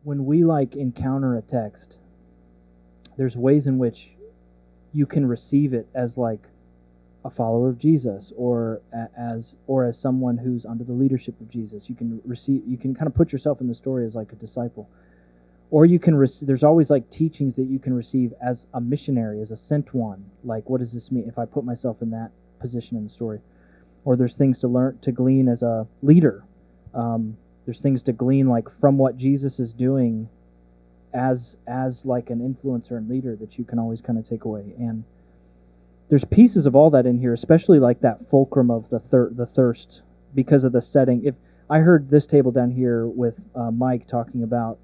when we encounter a text, there's ways in which you can receive it as a follower of Jesus, or as someone who's under the leadership of Jesus. You can kind of put yourself in the story as a disciple, or you can there's always teachings that you can receive as a missionary, as a sent one. What does this mean if I put myself in that position in the story? Or there's things to glean as a leader. There's things to glean from what Jesus is doing as an influencer and leader that you can always kind of take away. And there's pieces of all that in here, especially that fulcrum of the thirst, because of the setting. If I heard this table down here with Mike talking about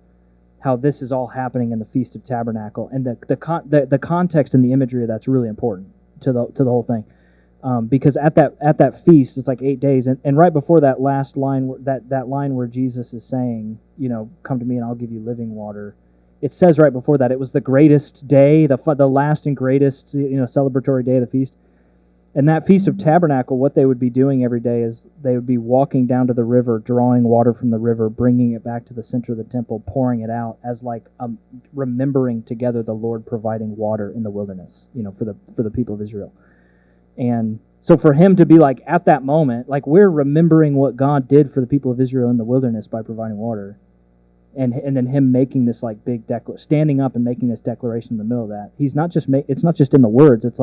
how this is all happening in the Feast of Tabernacle, and the context and the imagery of that's really important to the whole thing. Because at that feast, it's 8 days, and right before that last line, that line where Jesus is saying, come to me and I'll give you living water. It says right before that it was the greatest day, the last and greatest celebratory day of the feast. And that Feast of Tabernacle, what they would be doing every day is they would be walking down to the river, drawing water from the river, bringing it back to the center of the temple, pouring it out as remembering together the Lord providing water in the wilderness, for the people of Israel. And so for him to be at that moment, we're remembering what God did for the people of Israel in the wilderness by providing water. And then him making this big standing up and making this declaration in the middle of that. He's not just it's not just in the words. It's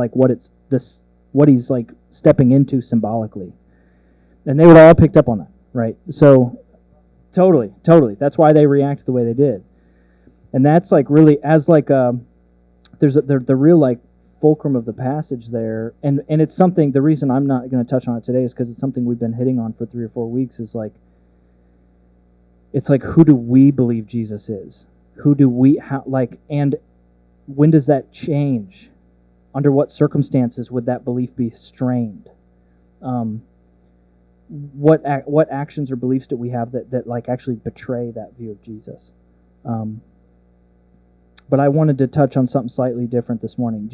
what he's stepping into symbolically. And they would all picked up on that, right? So totally. That's why they reacted the way they did. And that's really as there's the real fulcrum of the passage there. And it's something, the reason I'm not going to touch on it today is because it's something we've been hitting on for 3 or 4 weeks is it's who do we believe Jesus is? Who do we, and when does that change? Under what circumstances would that belief be strained? What actions or beliefs do we have that actually betray that view of Jesus? But I wanted to touch on something slightly different this morning.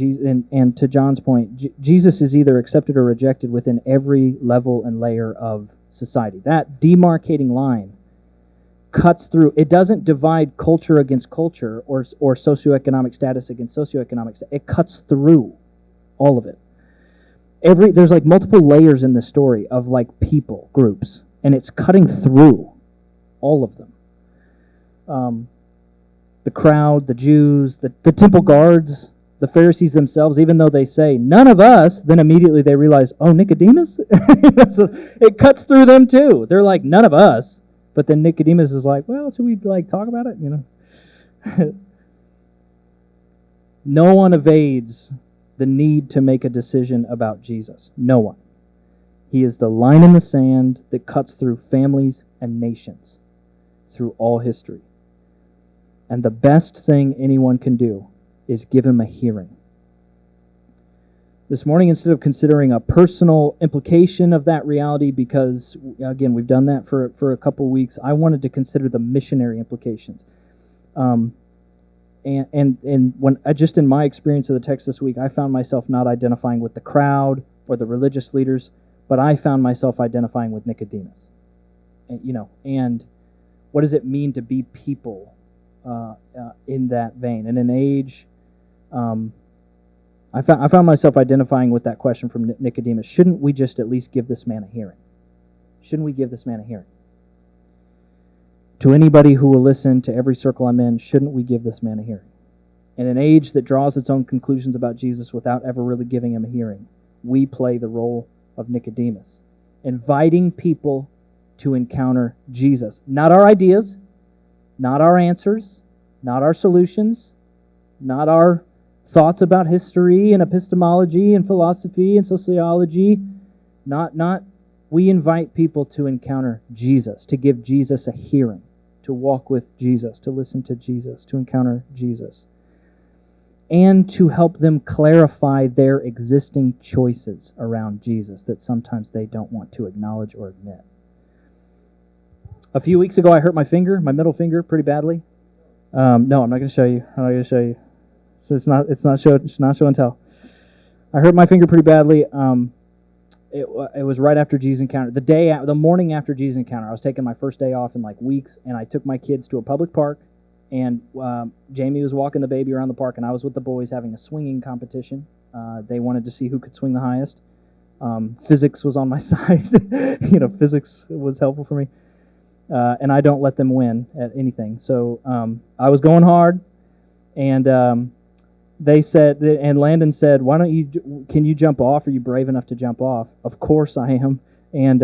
And to John's point, Jesus is either accepted or rejected within every level and layer of society. That demarcating line cuts through. It doesn't divide culture against culture or socioeconomic status against socioeconomic status. It cuts through all of it. There's multiple layers in the story of people groups, and it's cutting through all of them. The crowd, the Jews, the temple guards, the Pharisees themselves, even though they say, none of us, then immediately they realize, oh, Nicodemus? So it cuts through them too. They're none of us. But then Nicodemus is well, should we talk about it? No one evades the need to make a decision about Jesus. No one. He is the line in the sand that cuts through families and nations, through all history. And the best thing anyone can do is give him a hearing. This morning, instead of considering a personal implication of that reality, because, again, we've done that for a couple weeks, I wanted to consider the missionary implications. And when just in my experience of the text this week, I found myself not identifying with the crowd or the religious leaders, but I found myself identifying with Nicodemus. And what does it mean to be people in that vein? In an age... I found myself identifying with that question from Nicodemus. Shouldn't we just at least give this man a hearing? Shouldn't we give this man a hearing? To anybody who will listen, to every circle I'm in, shouldn't we give this man a hearing? In an age that draws its own conclusions about Jesus without ever really giving him a hearing, we play the role of Nicodemus, inviting people to encounter Jesus. Not our ideas, not our answers, not our solutions, not our thoughts about history and epistemology and philosophy and sociology. We invite people to encounter Jesus, to give Jesus a hearing, to walk with Jesus, to listen to Jesus, to encounter Jesus, and to help them clarify their existing choices around Jesus that sometimes they don't want to acknowledge or admit. A few weeks ago, I hurt my middle finger, pretty badly. No, I'm not going to show you. I'm not going to show you. So it's not show and tell. I hurt my finger pretty badly. It was right after Jesus Encounter. The morning after Jesus Encounter, I was taking my first day off in weeks, and I took my kids to a public park And Jamie was walking the baby around the park, and I was with the boys having a swinging competition. They wanted to see who could swing the highest. Physics was on my side. Physics was helpful for me. And I don't let them win at anything. So I was going hard, and they said, and Landon said, can you jump off? Are you brave enough to jump off? Of course I am. And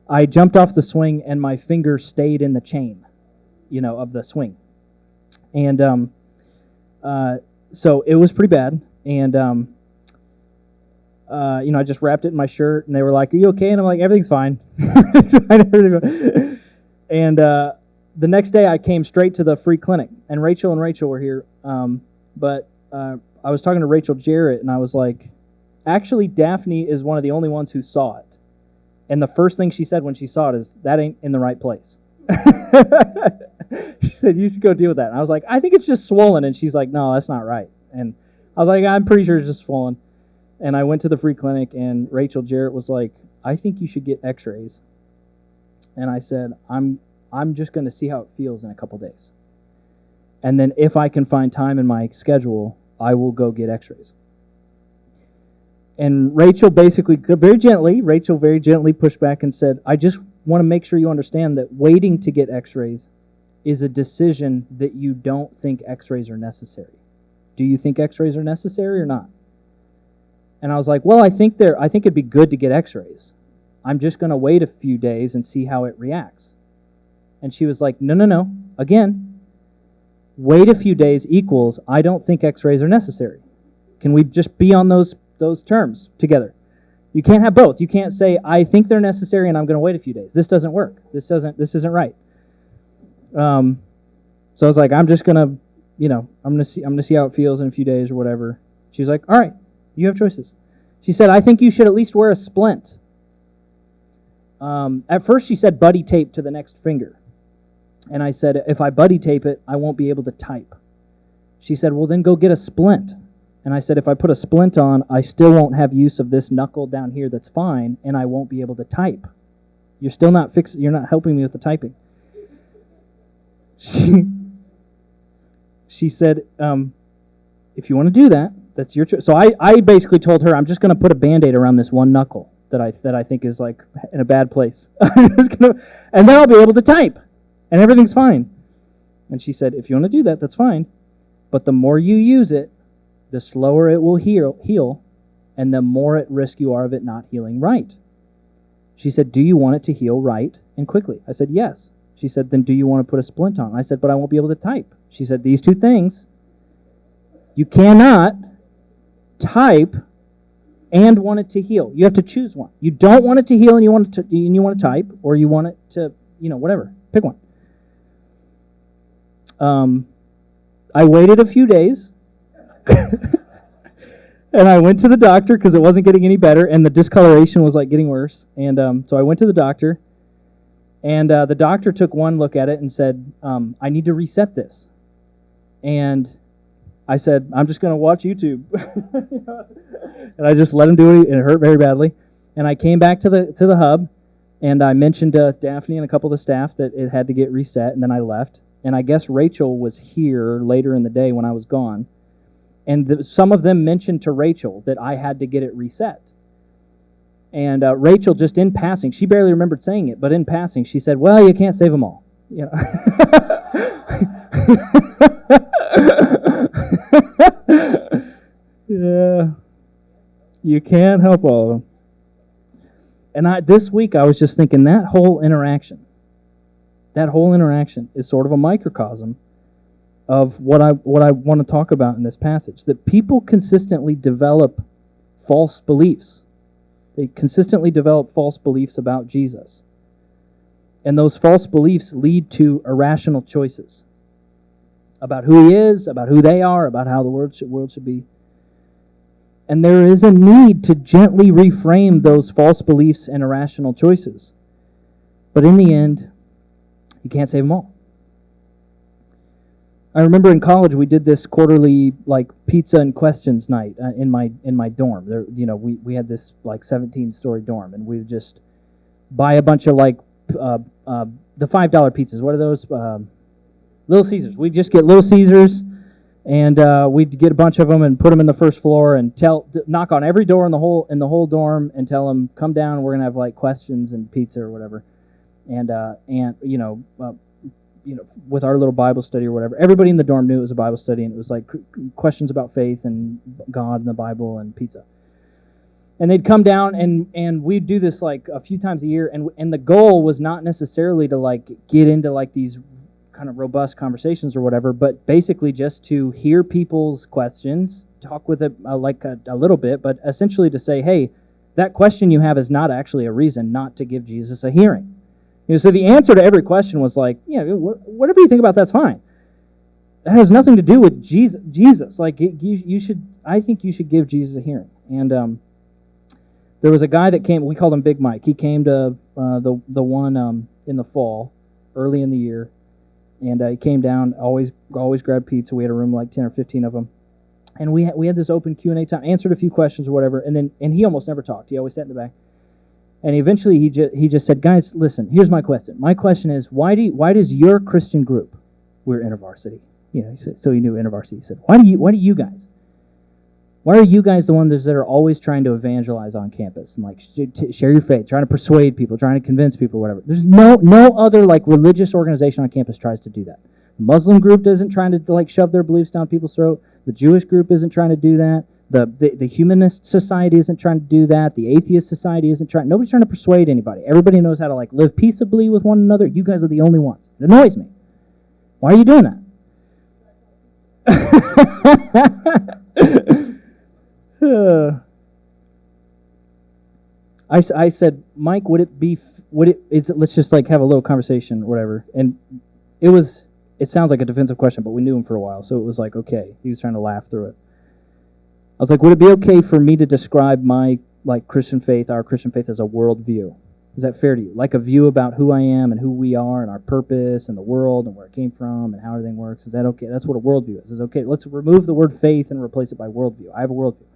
I jumped off the swing, and my finger stayed in the chain, of the swing. And so it was pretty bad. And, I just wrapped it in my shirt, and they were like, "Are you okay?" And I'm like, "Everything's fine." And the next day I came straight to the free clinic, and Rachel were here. But I was talking to Rachel Jarrett, and I was like, actually, Daphne is one of the only ones who saw it. And the first thing she said when she saw it is, "That ain't in the right place." She said, "You should go deal with that." And I was like, "I think it's just swollen." And she's like, "No, that's not right." And I was like, "I'm pretty sure it's just swollen." And I went to the free clinic, and Rachel Jarrett was like, "I think you should get x-rays." And I said, I'm just going to see how it feels in a couple days. And then if I can find time in my schedule, I will go get x-rays. And Rachel very gently pushed back and said, "I just want to make sure you understand that waiting to get x-rays is a decision that you don't think x-rays are necessary. Do you think x-rays are necessary or not?" And I was like, "Well, I think it'd be good to get x-rays. I'm just going to wait a few days and see how it reacts." And she was like, No. Again, wait a few days equals I don't think x-rays are necessary. Can we just be on those terms together? You can't have both. You can't say, "I think they're necessary and I'm going to wait a few days." This doesn't work. This isn't right. So I was like, I'm just going to, I'm going to see how it feels in a few days or whatever. She's like, "All right, you have choices." She said, "I think you should at least wear a splint." At first she said buddy tape to the next finger. And I said, "If I buddy tape it, I won't be able to type." She said, "Well, then go get a splint." And I said, "If I put a splint on, I still won't have use of this knuckle down here that's fine, and I won't be able to type. You're still not you're not helping me with the typing." She said, "If you want to do that, that's your choice." So I basically told her, I'm just going to put a Band-Aid around this one knuckle that I think is like in a bad place. And then I'll be able to type, and everything's fine. And she said, "If you want to do that, that's fine. But the more you use it, the slower it will heal, and the more at risk you are of it not healing right." She said, "Do you want it to heal right and quickly?" I said, "Yes." She said, "Then do you want to put a splint on?" I said, "But I won't be able to type." She said, "These two things, you cannot type and want it to heal. You have to choose one. You don't want it to heal and you want to type, or you want it to, whatever. Pick one." I waited a few days, and I went to the doctor because it wasn't getting any better, and the discoloration was like getting worse. And so I went to the doctor, and the doctor took one look at it and said, "I need to reset this." And I said, "I'm just going to watch YouTube." And I just let him do it, and it hurt very badly. And I came back to the hub, and I mentioned to Daphne and a couple of the staff that it had to get reset, and then I left. And I guess Rachel was here later in the day when I was gone. And some of them mentioned to Rachel that I had to get it reset. And Rachel, just in passing, she barely remembered saying it, but in passing, she said, "Well, you can't save them all." Yeah, you can't help all of them. And this week I was just thinking that whole interaction is sort of a microcosm of what I want to talk about in this passage. That people consistently develop false beliefs. They consistently develop false beliefs about Jesus. And those false beliefs lead to irrational choices about who he is, about who they are, about how the world should be. And there is a need to gently reframe those false beliefs and irrational choices. But in the end, you can't save them all. I remember in college we did this quarterly pizza and questions night in my dorm. There, we had this 17-story dorm, and we would just buy a bunch of the $5 pizzas. What are those? Little Caesars. We'd just get Little Caesars, and we'd get a bunch of them and put them in the first floor and knock on every door in the whole dorm and tell them, come down. We're gonna have like questions and pizza or whatever, and with our little Bible study or whatever. Everybody in the dorm knew it was a Bible study, and it was like questions about faith and God and the Bible and pizza. And they'd come down, and we'd do this like a few times a year, and the goal was not necessarily to like get into like these kind of robust conversations or whatever, but basically just to hear people's questions, talk with it a little bit, but essentially to say, hey, that question you have is not actually a reason not to give Jesus a hearing. So the answer to every question was like, yeah, whatever you think about, that's fine. That has nothing to do with Jesus. Like you should, I think you should give Jesus a hearing. And there was a guy that came. We called him Big Mike. He came to the one in the fall, early in the year, and he came down. Always grabbed pizza. We had a room like 10 or 15 of them, and we had this open Q&A time. Answered a few questions or whatever, and he almost never talked. He always sat in the back. And eventually he just said, guys, listen. Here's my question. My question is, why does your Christian group? We're InterVarsity. So he knew InterVarsity. He said, why are you guys the ones that are always trying to evangelize on campus and like share your faith, trying to persuade people, trying to convince people, whatever? There's no other like religious organization on campus tries to do that. The Muslim group isn't trying to like shove their beliefs down people's throat. The Jewish group isn't trying to do that. The humanist society isn't trying to do that. The atheist society isn't trying. Nobody's trying to persuade anybody. Everybody knows how to like live peaceably with one another. You guys are the only ones. It annoys me. Why are you doing that? I said, Mike, let's just like have a little conversation or whatever. And it sounds like a defensive question, but we knew him for a while, so it was like, okay. He was trying to laugh through it. I was like, would it be okay for me to describe my like Christian faith, our Christian faith, as a worldview? Is that fair to you? Like a view about who I am and who we are and our purpose and the world and where it came from and how everything works. Is that okay? That's what a worldview is. Is okay, let's remove the word faith and replace it by worldview. I have a worldview.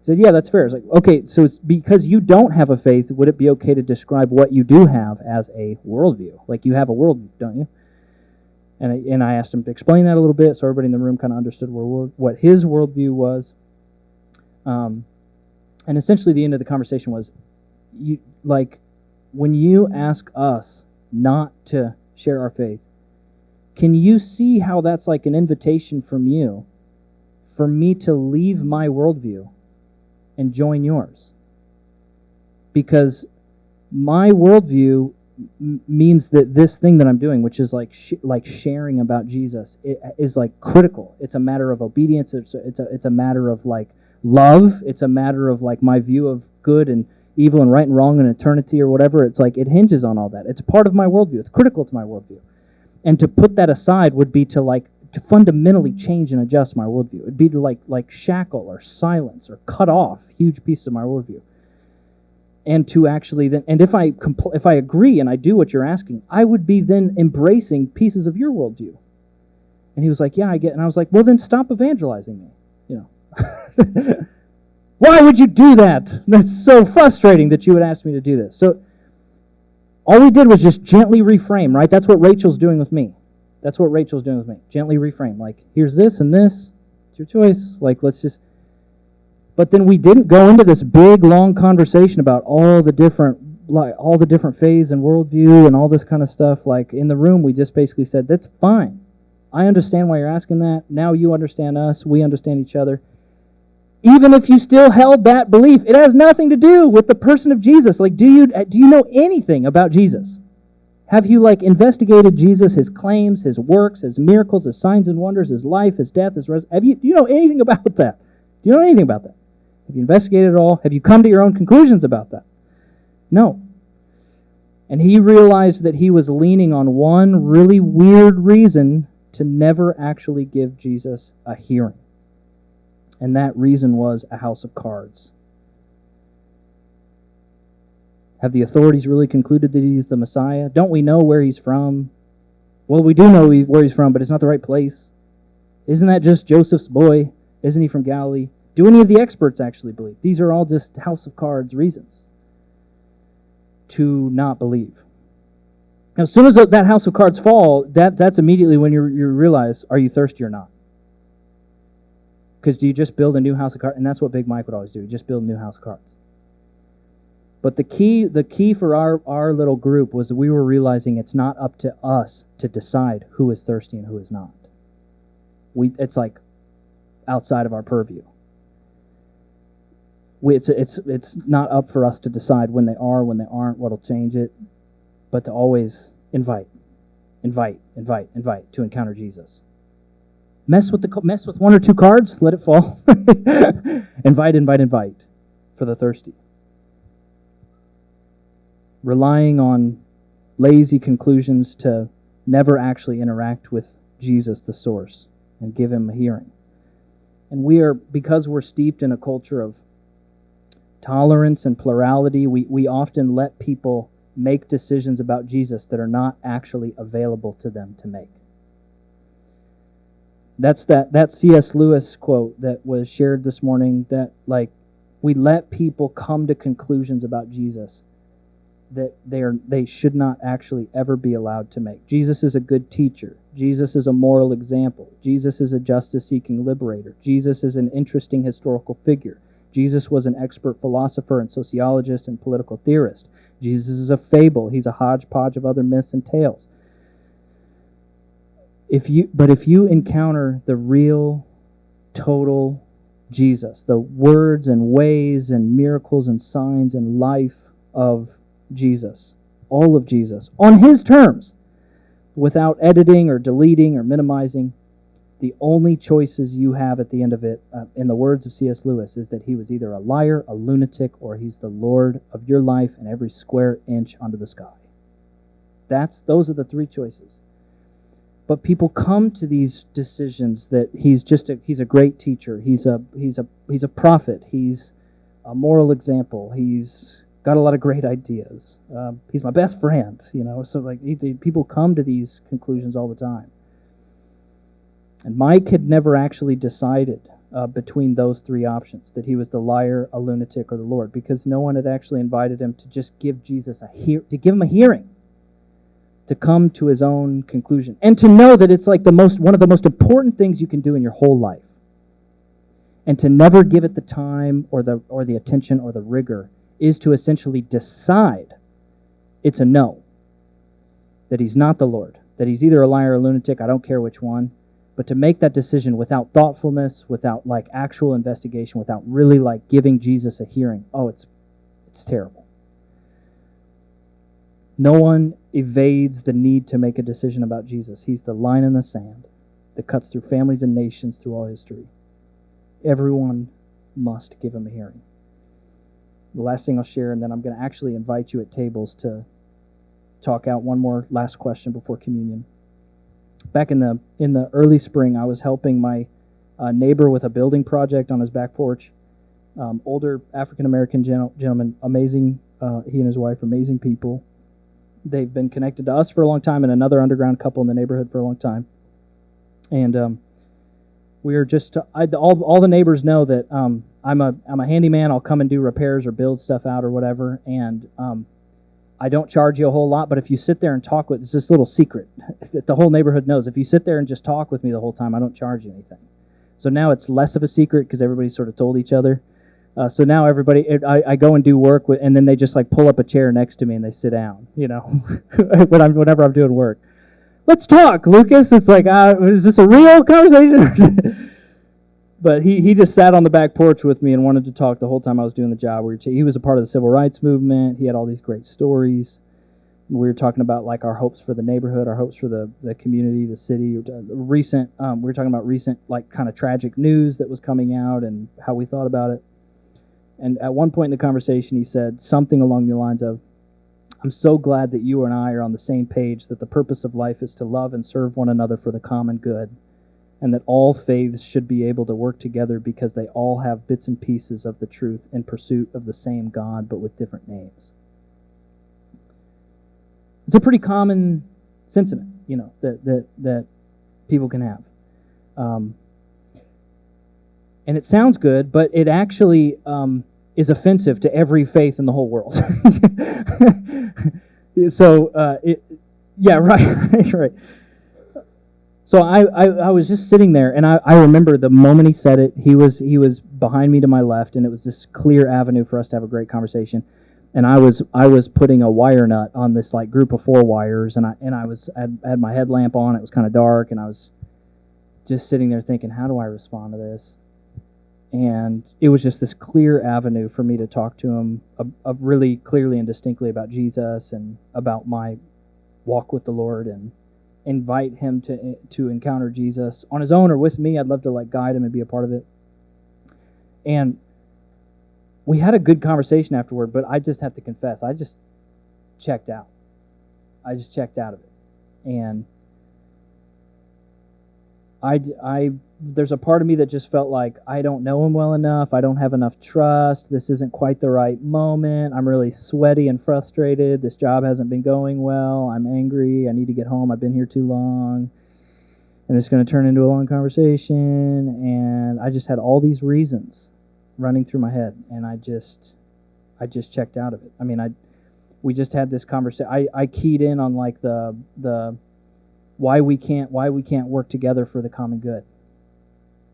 He said, yeah, that's fair. It's like, okay, so it's because you don't have a faith, would it be okay to describe what you do have as a worldview? Like you have a worldview, don't you? And I asked him to explain that a little bit so everybody in the room kind of understood what his worldview was. And essentially the end of the conversation was, when you ask us not to share our faith, can you see how that's like an invitation from you for me to leave my worldview and join yours? Because my worldview means that this thing that I'm doing, which is like sharing about Jesus, it is like critical. It's a matter of obedience. It's a matter of like love. It's a matter of like my view of good and evil and right and wrong and eternity or whatever. It's like it hinges on all that. It's part of my worldview. It's critical to my worldview. And to put that aside would be to fundamentally change and adjust my worldview. It'd be to like shackle or silence or cut off huge pieces of my worldview. And to actually then, and if I agree and I do what you're asking, I would be then embracing pieces of your worldview. And he was like, yeah, I get. And I was like, well, then stop evangelizing me. Why would you do that? That's so frustrating that you would ask me to do this. So all we did was just gently reframe, right? That's what Rachel's doing with me. Gently reframe. Like, here's this and this. It's your choice. Like, let's just... But then we didn't go into this big, long conversation about all the different faiths and worldview and all this kind of stuff. Like, in the room, we just basically said, that's fine. I understand why you're asking that. Now you understand us. We understand each other. Even if you still held that belief, it has nothing to do with the person of Jesus. Like, do you know anything about Jesus? Have you investigated Jesus, his claims, his works, his miracles, his signs and wonders, his life, his death, his resurrection? Do you know anything about that? Do you know anything about that? Have you investigated it all? Have you come to your own conclusions about that? No. And he realized that he was leaning on one really weird reason to never actually give Jesus a hearing. And that reason was a house of cards. Have the authorities really concluded that he's the Messiah? Don't we know where he's from? Well, we do know where he's from, but it's not the right place. Isn't that just Joseph's boy? Isn't he from Galilee? Do any of the experts actually believe? These are all just house of cards reasons to not believe. Now, as soon as that house of cards fall, that's immediately when you realize, are you thirsty or not? Because do you just build a new house of cards? And that's what Big Mike would always do. Just build a new house of cards. But the key for our little group was that we were realizing it's not up to us to decide who is thirsty and who is not. It's like outside of our purview. It's not up for us to decide when they are, when they aren't, what'll change it, but to always invite to encounter Jesus. Mess with one or two cards, let it fall. invite for the thirsty. Relying on lazy conclusions to never actually interact with Jesus, the source, and give him a hearing. And because we're steeped in a culture of tolerance and plurality, we often let people make decisions about Jesus that are not actually available to them to make. That's that C.S. Lewis quote that was shared this morning, that we let people come to conclusions about Jesus that they should not actually ever be allowed to make. Jesus is a good teacher. Jesus is a moral example. Jesus is a justice-seeking liberator. Jesus is an interesting historical figure. Jesus was an expert philosopher and sociologist and political theorist. Jesus is a fable. He's a hodgepodge of other myths and tales. If you encounter the real, total Jesus, the words and ways and miracles and signs and life of Jesus, all of Jesus, on his terms, without editing or deleting or minimizing, the only choices you have at the end of it, in the words of C.S. Lewis, is that he was either a liar, a lunatic, or he's the Lord of your life and every square inch under the sky. Those are the three choices. But people come to these decisions that he's a great teacher, he's a prophet, he's a moral example, he's got a lot of great ideas, he's my best friend, so people come to these conclusions all the time. And Mike had never actually decided between those three options, that he was the liar, a lunatic, or the Lord, because no one had actually invited him to just give Jesus to give him a hearing, to come to his own conclusion, and to know that it's like one of the most important things you can do in your whole life, and to never give it the time or the attention or the rigor, is to essentially decide it's a no, that he's not the Lord, that he's either a liar or a lunatic, I don't care which one. But to make that decision without thoughtfulness, without actual investigation, without really giving Jesus a hearing, it's terrible. No one evades the need to make a decision about Jesus. He's the line in the sand that cuts through families and nations through all history. Everyone must give him a hearing. The last thing I'll share, and then I'm going to actually invite you at tables to talk out one more last question before communion. Back in the early spring, I was helping my neighbor with a building project on his back porch. Older African-American gentleman, amazing. He and his wife, amazing people. They've been connected to us for a long time and another underground couple in the neighborhood for a long time. And we are just all the neighbors know that I'm a handyman. I'll come and do repairs or build stuff out or whatever. And I don't charge you a whole lot, but if you sit there and talk it's this little secret that the whole neighborhood knows. If you sit there and just talk with me the whole time, I don't charge you anything. So now it's less of a secret because everybody sort of told each other. So now I go and do work, and then they just pull up a chair next to me and they sit down, whenever I'm doing work. Let's talk, Lucas. It's is this a real conversation? But he just sat on the back porch with me and wanted to talk the whole time I was doing the job. He was a part of the civil rights movement. He had all these great stories. We were talking about our hopes for the neighborhood, our hopes for the community, the city. We were talking about recent kind of tragic news that was coming out and how we thought about it. And at one point in the conversation, he said something along the lines of, "I'm so glad that you and I are on the same page, that the purpose of life is to love and serve one another for the common good, and that all faiths should be able to work together because they all have bits and pieces of the truth in pursuit of the same God, but with different names." It's a pretty common sentiment, that people can have. And it sounds good, but it actually is offensive to every faith in the whole world. So Yeah, right, right. So I was just sitting there, and I remember the moment he said it, he was behind me to my left, and it was this clear avenue for us to have a great conversation. And I was putting a wire nut on this like group of 4 wires, and I had my headlamp on. It was kind of dark, and I was just sitting there thinking, how do I respond to this? And it was just this clear avenue for me to talk to him of really clearly and distinctly about Jesus and about my walk with the Lord, and invite him to encounter Jesus on his own or with me. I'd love to like guide him and be a part of it. And we had a good conversation afterward, but I just have to confess, I just checked out. I just checked out of it. And there's a part of me that just felt like I don't know him well enough. I don't have enough trust. This isn't quite the right moment. I'm really sweaty and frustrated. This job hasn't been going well. I'm angry. I need to get home. I've been here too long. And it's going to turn into a long conversation. And I just had all these reasons running through my head. And I just checked out of it. I mean, we just had this conversation. I keyed in on like the why we can't work together for the common good.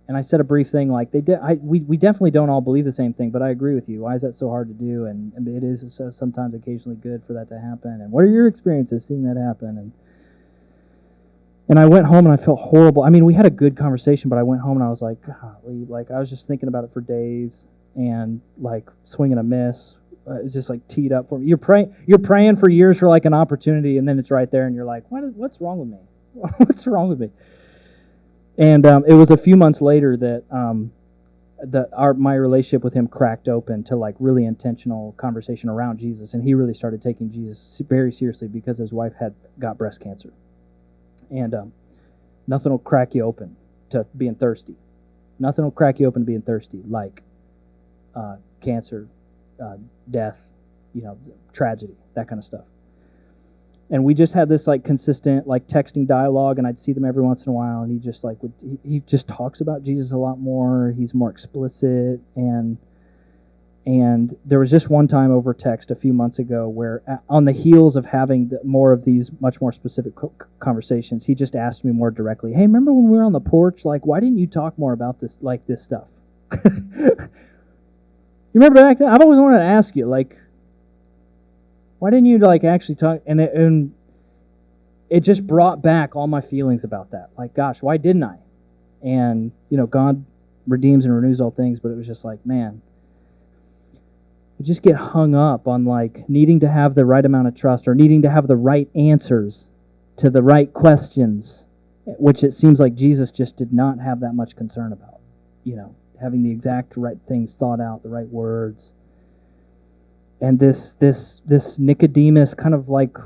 And I said a brief thing like we definitely don't all believe the same thing, but I agree with you. Why is that so hard to do? And it is sometimes occasionally good for that to happen. And what are your experiences seeing that happen? And I went home and I felt horrible. I mean, we had a good conversation, but I went home and I was like, golly, like I was just thinking about it for days and like swing and a miss. It's just like teed up for me. You're praying for years for like an opportunity, and then it's right there, and you're like, what's wrong with me? What's wrong with me? And it was a few months later that my relationship with him cracked open to like really intentional conversation around Jesus, and he really started taking Jesus very seriously because his wife had got breast cancer, and nothing will crack you open to being thirsty. Nothing will crack you open to being thirsty like cancer, death, tragedy, that kind of stuff. And we just had this like consistent like texting dialogue, and I'd see them every once in a while, and he just like he just talks about Jesus a lot more. He's more explicit, and there was just one time over text a few months ago where on the heels of having more of these much more specific conversations, he just asked me more directly, hey, remember when we were on the porch? Like, why didn't you talk more about this, like this stuff? You remember back then? I've always wanted to ask you, like, why didn't you like actually talk? And it just brought back all my feelings about that. Like, gosh, why didn't I? And God redeems and renews all things, but it was just like, man, you just get hung up on like needing to have the right amount of trust or needing to have the right answers to the right questions, which it seems like Jesus just did not have that much concern about. Having the exact right things thought out, the right words. And this Nicodemus kind of like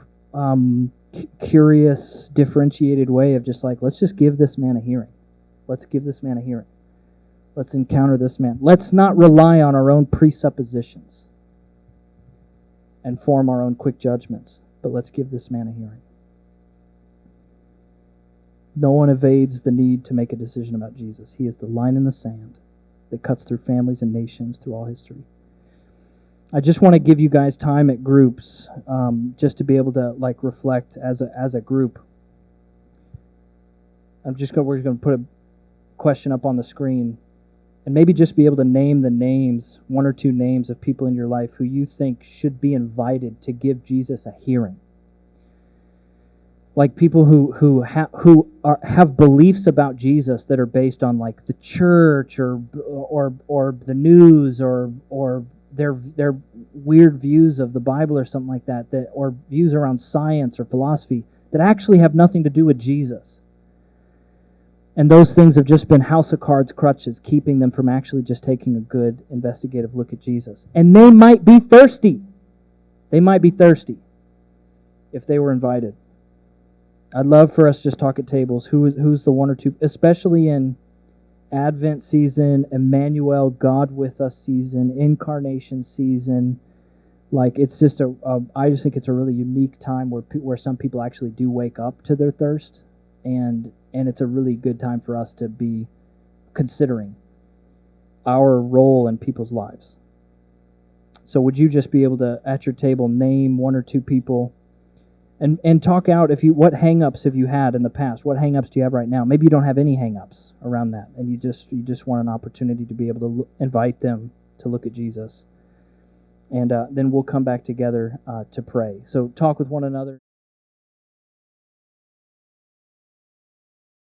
curious, differentiated way of just like, let's just give this man a hearing. Let's give this man a hearing. Let's encounter this man. Let's not rely on our own presuppositions and form our own quick judgments, but let's give this man a hearing. No one evades the need to make a decision about Jesus. He is the line in the sand that cuts through families and nations through all history. I just want to give you guys time at groups, just to be able to like reflect as a group. We're just going to put a question up on the screen, and maybe just be able to name the names, 1 or 2 names of people in your life who you think should be invited to give Jesus a hearing. Like people who have beliefs about Jesus that are based on like the church or the news or their weird views of the Bible or something like that, or views around science or philosophy that actually have nothing to do with Jesus. And those things have just been house of cards crutches, keeping them from actually just taking a good investigative look at Jesus. And they might be thirsty. They might be thirsty if they were invited. I'd love for us to just talk at tables. Who's the 1 or 2, especially in Advent season, Emmanuel, God with us season, Incarnation season. Like, it's just I just think it's a really unique time where some people actually do wake up to their thirst, and it's a really good time for us to be considering our role in people's lives. So would you just be able to, at your table, name 1 or 2 people And talk out what hang-ups have you had in the past? What hang-ups do you have right now? Maybe you don't have any hang-ups around that, and you just want an opportunity to be able to invite them to look at Jesus. And then we'll come back together to pray. So talk with one another.